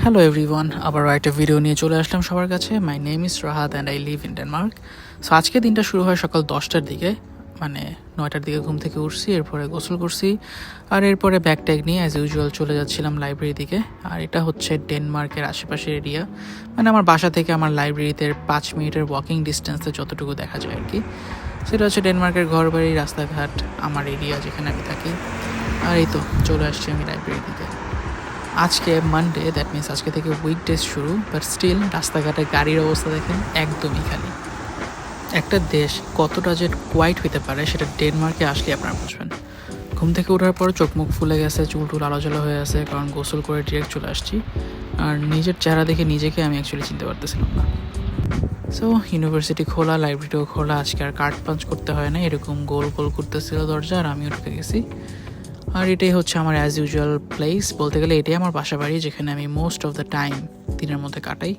Hello everyone, আবার একটা video নিয়ে চলে আসলাম সবার কাছে। My name is Rahat and I live in Denmark. So আজকে দিনটা শুরু হয় সকাল 10টার দিকে, মানে 9টার দিকে ঘুম থেকে উঠছি, এরপরে গোসল করছি, আর এরপরে ব্যাগ ট্যাগ নিয়ে অ্যাজ ইউজুয়াল চলে যাচ্ছিলাম লাইব্রেরি দিকে। আর এটা হচ্ছে ডেনমার্কের আশেপাশের এরিয়া, মানে আমার বাসা থেকে আমার লাইব্রেরিতে 5 মিনিটের ওয়াকিং ডিস্টেন্সে যতটুকু দেখা যায় আর কি। সেটা হচ্ছে ডেনমার্কের ঘরবাড়ি, রাস্তাঘাট, আমার এরিয়া যেখানে আমি থাকি। আর এই তো চলে আসছি আমি লাইব্রেরি দিকে। আজকে মানডে, দ্যাট মিনস আজকে থেকে উইকডেজ শুরু, বাট স্টিল রাস্তাঘাটে গাড়ির অবস্থা দেখেন একদমই খালি। একটা দেশ কতটা যে কোয়াইট হইতে পারে সেটা ডেনমার্কে আসলে আপনারা বুঝবেন। ঘুম থেকে ওঠার পর চোখ মুখ ফুলে গেছে, চুল টুল আলোচলা হয়ে আছে, কারণ গোসল করে ডিরেক্ট চলে আসছি। আর নিজের চেহারা দেখে নিজেকে আমি অ্যাকচুয়ালি চিনতে পারতেছিলাম না। সো ইউনিভার্সিটি খোলা, লাইব্রেরিটাও খোলা, আজকে আর কার্ড পাঞ্চ করতে হয় না, এরকম গোল গোল করতেছিল দরজা আর আমিও ঢুকে গেছি। আর এটাই হচ্ছে আমার অ্যাজ ইউজুয়াল প্লেস, বলতে গেলে এটাই আমার বাসা বাড়ি, যেখানে আমি মোস্ট অফ দ্য টাইম দিনের মধ্যে কাটাই।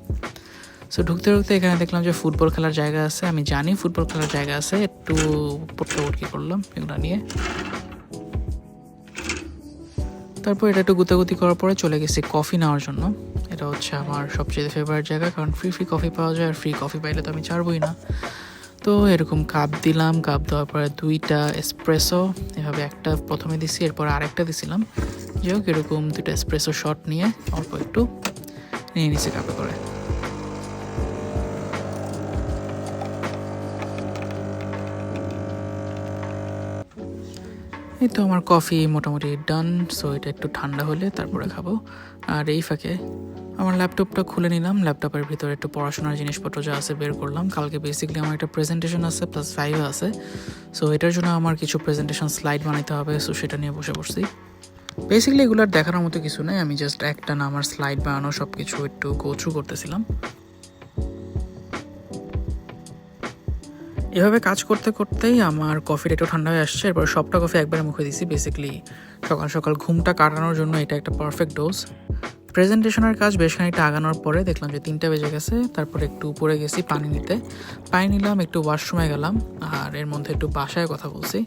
সো ঢুকতে ঢুকতে এখানে দেখলাম যে ফুটবল খেলার জায়গা আছে। আমি জানি ফুটবল খেলার জায়গা আছে, একটু পটকি করলাম এগুলো নিয়ে। তারপর এটা একটু গুতাগুতি করার পরে চলে গেছি কফি নেওয়ার জন্য। এটা হচ্ছে আমার সবচেয়ে ফেভারিট জায়গা, কারণ ফ্রি ফ্রি কফি পাওয়া যায়, আর ফ্রি কফি পাইলে তো আমি ছাড়বই না। তো এরকম কাপ দিলাম, কাপ দেওয়ার পরে 2টা এসপ্রেসো, এভাবে একটা প্রথমে দিছি, এরপর আরেকটা দিছিলাম। যাই হোক, এরকম 2টা এসপ্রেসো শট নিয়ে অল্প একটু নিয়ে নিছি কাপে করে। এই তো আমার কফি মোটামুটি ডান। সো এটা একটু ঠান্ডা হলে তারপরে খাবো। আর এই ফাঁকে আমার ল্যাপটপটা খুলে নিলাম, ল্যাপটপের ভিতরে একটু পড়াশোনার জিনিসপত্র যা আছে বের করলাম। কালকে বেসিক্যালি আমার একটা প্রেজেন্টেশন আছে, প্লাস 5 আছে। সো এটার জন্য আমার কিছু প্রেজেন্টেশন স্লাইড বানাইতে হবে, সো সেটা নিয়ে বসে পড়ছি। বেসিক্যালি এগুলো আর দেখানোর মতো কিছু নেই, আমি জাস্ট একটা না আমার স্লাইড বানানো সব কিছু একটু গো থ্রু করতেছিলাম। এভাবে কাজ করতে করতেই আমার কফিটা একটু ঠান্ডা হয়ে আসছে, এরপর সবটা কফি একবারে মুখে দিছি। বেসিক্যালি সকাল সকাল ঘুমটা কাটানোর জন্য এটা একটা পারফেক্ট ডোজ। প্রেজেন্টেশনের কাজ বেশ খানিকটা আগানোর পরে দেখলাম যে 3টা বেজে গেছে। তারপর একটু উপরে গেছি পানি নিতে, পানি নিলাম, একটু ওয়াশরুমে গেলাম, আর এর মধ্যে একটু বাসায় কথা বলছি।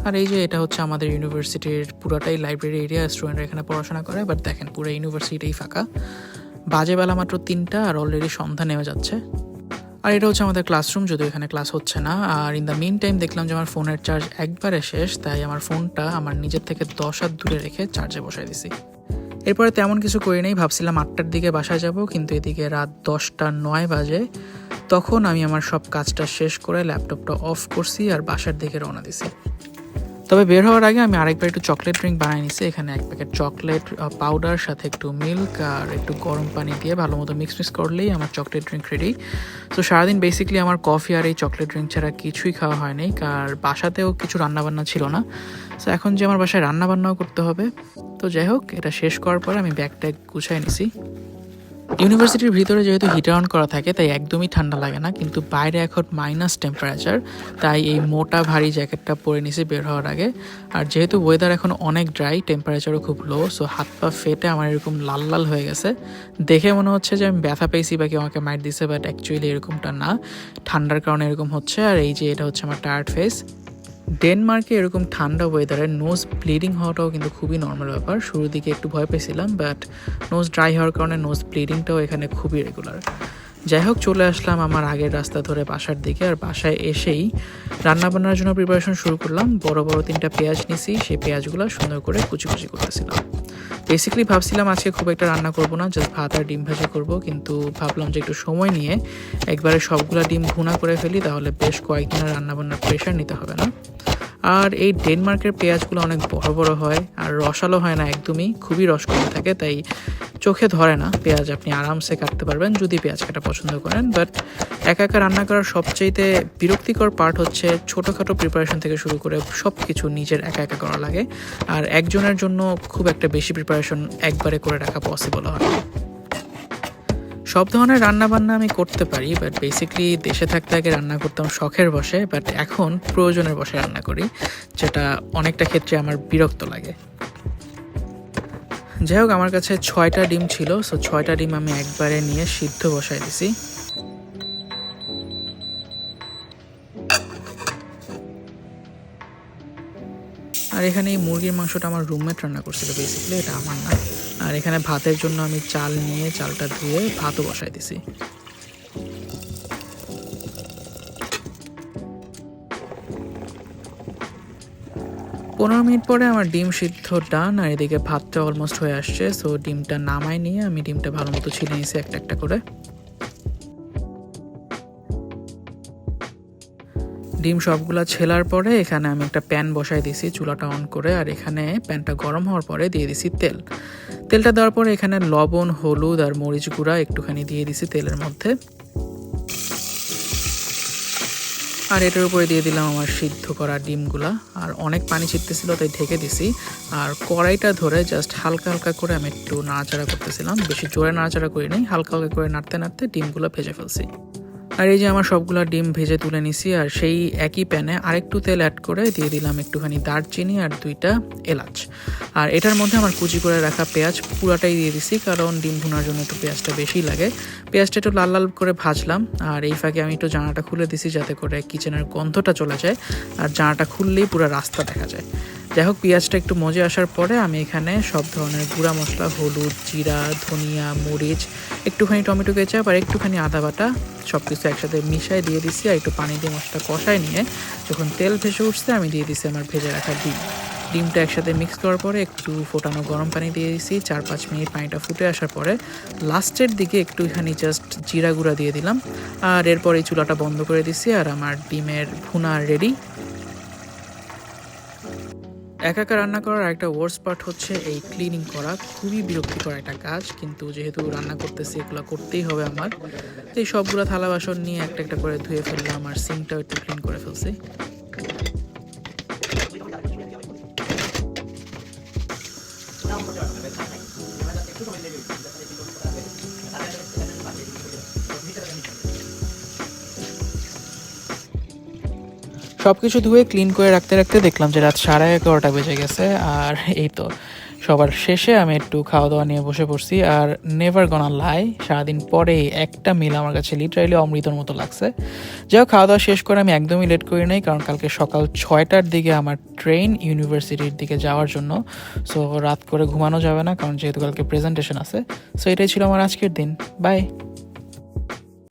আর এই যে এটা হচ্ছে আমাদের ইউনিভার্সিটির পুরাটাই লাইব্রেরি এরিয়া, স্টুডেন্টরা এখানে পড়াশোনা করে। বাট দেখেন পুরো ইউনিভার্সিটিই ফাঁকা, বাজে বেলা মাত্র 3টা, আর অলরেডি সন্ধ্যা নেমে যাচ্ছে। আর এটা হচ্ছে আমাদের ক্লাসরুম, যদিও এখানে ক্লাস হচ্ছে না। আর ইন দ্য মিন টাইম দেখলাম যে আমার ফোনের চার্জ একবারে শেষ, তাই আমার ফোনটা আমার নিজের থেকে 10 হাত দূরে রেখে চার্জে বসাই দিছি। এরপরে তেমন কিছু করি নেই, ভাবছিলাম 8টার দিকে বাসায় যাব, কিন্তু এদিকে রাত 10টা 9 বাজে। তখন আমি আমার সব কাজটা শেষ করে ল্যাপটপটা অফ করছি আর বাসার দিকে রওনা দিছি। তবে বের হওয়ার আগে আমি আরেকবার একটু চকলেট ড্রিঙ্ক বানিয়ে নিছি। এখানে 1 প্যাকেট চকলেট পাউডার, সাথে একটু মিল্ক আর একটু গরম পানি দিয়ে ভালো মতো মিক্স করলেই আমার চকলেট ড্রিঙ্ক রেডি। তো সারাদিন বেসিক্যালি আমার কফি আর এই চকলেট ড্রিঙ্ক ছাড়া কিছুই খাওয়া হয়নি, কারণ বাসাতেও কিছু রান্নাবান্না ছিল না। সো এখন যে আমার বাসায় রান্নাবান্নাও করতে হবে। তো যাই হোক, এটা শেষ করার পরে আমি ব্যাগটা গুছাই নিছি। ইউনিভার্সিটির ভিতরে যেহেতু হিটার অন করা থাকে, তাই একদমই ঠান্ডা লাগে না, কিন্তু বাইরে এখন মাইনাস টেম্পারেচার, তাই এই মোটা ভারী জ্যাকেটটা পরে নিছি বের হওয়ার আগে। আর যেহেতু ওয়েদার এখন অনেক ড্রাই, টেম্পারেচারও খুব লো, সো হাত পা ফেটে আমার এরকম লাল লাল হয়ে গেছে। দেখে মনে হচ্ছে যে আমি ব্যথা পেয়েছি বা কেউ আমাকে মাইট দিছে, বাট অ্যাকচুয়ালি এরকমটা না, ঠান্ডার কারণে এরকম হচ্ছে। আর এই যে এটা হচ্ছে আমার টায়ার্ড ফেস। ডেনমার্কে এরকম ঠান্ডা ওয়েদারে নোজ ব্লিডিং হওয়াটাও কিন্তু খুবই নর্মাল ব্যাপার। শুরুর দিকে একটু ভয় পেয়েছিলাম, বাট নোজ ড্রাই হওয়ার কারণে নোজ ব্লিডিংটাও এখানে খুবই রেগুলার। যাই হোক, চলে আসলাম আমার আগের রাস্তা ধরে বাসার দিকে। আর বাসায় এসেই রান্নাবান্নার জন্য প্রিপারেশন শুরু করলাম। বড় বড় 3টা পেঁয়াজ নিছি, সেই পেঁয়াজগুলো সুন্দর করে কুচি কুচি করতেছিলাম। বেসিক্যালি ভাবছিলাম আজকে খুব একটা রান্না করব না, জাস্ট ভাত আর ডিম ভাজি করব, কিন্তু ভাবলাম যে একটু সময় নিয়ে একবারে সবগুলা ডিম ভুনা করে ফেলি, তাহলে বেশ কয়েকদিনের রান্নাবান্নার প্রেশার নিতে হবে না। আর এই ডেনমার্কের পেঁয়াজগুলো অনেক বড় বড় হয়, আর রসালো হয় না একদমই, খুবই রস কমে থাকে, তাই চোখে ধরে না পেঁয়াজ। আপনি আরামসে কাটতে পারবেন যদি পেঁয়াজ কাটা পছন্দ করেন। বাট একা একা রান্না করার সবচাইতে বিরক্তিকর পার্ট হচ্ছে ছোটোখাটো প্রিপারেশন থেকে শুরু করে সব কিছু নিজের একা একা করা লাগে। আর একজনের জন্য খুব একটা বেশি প্রিপারেশন একবারে করে রাখা পসিবল হয় না। সব ধরনের রান্নাবান্না আমি করতে পারি, বাট বেসিক্যালি দেশে থাকতে আগে রান্না করতাম শখের বসে, বাট এখন প্রয়োজনের বসে রান্না করি, যেটা অনেকটা ক্ষেত্রে আমার বিরক্ত লাগে। যাই হোক, আমার কাছে 6টা ডিম ছিল, সো 6টা ডিম আমি একবারে নিয়ে সিদ্ধ বসাই দিছি। আর এখানে এই মুরগির মাংসটা আমার রুমমেট রান্না করছিল, বেসিক্যালি এটা আমার না। আর এখানে ভাতের জন্য আমি চাল নিয়ে চালটা ধুয়ে ভাতও বসাই দিছি। 15 মিনিট পরে আমার ডিম সিদ্ধ ডান, আর এদিকে ভাতটা অলমোস্ট হয়ে আসছে। সো ডিমটা নামাই নিয়ে আমি ডিমটা ভালো মতো ছিলে নিয়েছি একটা একটা করে। ডিম সবগুলা ছেলার পরে এখানে আমি একটা প্যান বসাই দিছি চুলাটা অন করে, আর এখানে প্যানটা গরম হওয়ার পরে দিয়ে দিছি তেল। তেলটা দেওয়ার পরে এখানে লবণ, হলুদ আর মরিচ গুঁড়া একটুখানি দিয়ে দিছি তেলের মধ্যে। আর এটার উপরে দিয়ে দিলাম আমার সিদ্ধ করা ডিমগুলা। আর অনেক পানি ছিটতেছিল তাই ঢেকে দিছি। আর কড়াইটা ধরে জাস্ট হালকা হালকা করে আমি একটু নাড়াচাড়া করতেছিলাম, বেশি জোরে নাড়াচাড়া করি নাই, হালকা হালকা করে নাড়তে নাড়তে ডিমগুলো ভেজে ফেলছি। আর এই যে আমার সবগুলা ডিম ভেজে তুলে নিছি। আর সেই একই প্যানে আরেকটু তেল অ্যাড করে দিয়ে দিলাম একটুখানি দারচিনি আর 2টা এলাচ। আর এটার মধ্যে আমার কুচি করে রাখা পেঁয়াজ পুরাটাই দিয়ে দিছি, কারণ ডিম ভুনার জন্য একটু পেঁয়াজটা বেশি লাগে। পেঁয়াজটা একটু লাল লাল করে ভাজলাম। আর এই ফাঁকে আমি একটু জানাটা খুলে দিছি যাতে করে কিচেনের গন্ধটা চলে যায়, আর জানাটা খুললেই পুরো রাস্তা দেখা যায়। যাই হোক, পেঁয়াজটা একটু মজে আসার পরে আমি এখানে সব ধরনের গুঁড়া মশলা, হলুদ, জিরা, ধনিয়া, মরিচ, একটুখানি টমেটো কেচাপ আর একটুখানি আদা বাটা সব কিছু একসাথে মিশাই দিয়ে দিছি। আর একটু পানি দিয়ে মশলা কষায় নিয়ে যখন তেল ভেসে উঠছে আমি দিয়ে দিছি আমার ভেজে রাখা ডিমটা একসাথে মিক্স করার পরে একটু ফোটানো গরম পানি দিয়ে দিছি। 4-5 মিনিট পানিটা ফুটে আসার পরে লাস্টের দিকে একটুখানি জাস্ট জিরা গুঁড়া দিয়ে দিলাম। আর এরপর এই চুলাটা বন্ধ করে দিছি, আর আমার ডিমের ভুনা রেডি। একা একা রান্না করার একটা ওয়ার্স্ট পার্ট হচ্ছে এই ক্লিনিং করা। খুবই বিরক্তিকর একটা কাজ, কিন্তু যেহেতু রান্না করতেছি এগুলো করতেই হবে আমার। তো এই সবগুলো থালা বাসন নিয়ে একটা একটা করে ধুয়ে ফেললাম, আর সিঙ্কটাও একটু ক্লিন করে ফেলছি। সবকিছু ধুয়ে ক্লিন করে রাখতে রাখতে দেখলাম যে রাত 11:30 বেজে গেছে। আর এই তো সবার শেষে আমি একটু খাওয়া দাওয়া নিয়ে বসে পড়ছি। আর নেভার গনা লাই, সারাদিন পরে একটা মিল আমার কাছে লিটারালি অমৃতর মতো লাগছে। যাই হোক, খাওয়া দাওয়া শেষ করে আমি একদমই লেট করি নাই, কারণ কালকে সকাল 6টার দিকে আমার ট্রেন ইউনিভার্সিটির দিকে যাওয়ার জন্য। সো রাত করে ঘুমানো যাবে না, কারণ যেহেতু কালকে প্রেজেন্টেশন আছে। সো এটাই ছিল আমার আজকের দিন। বাই।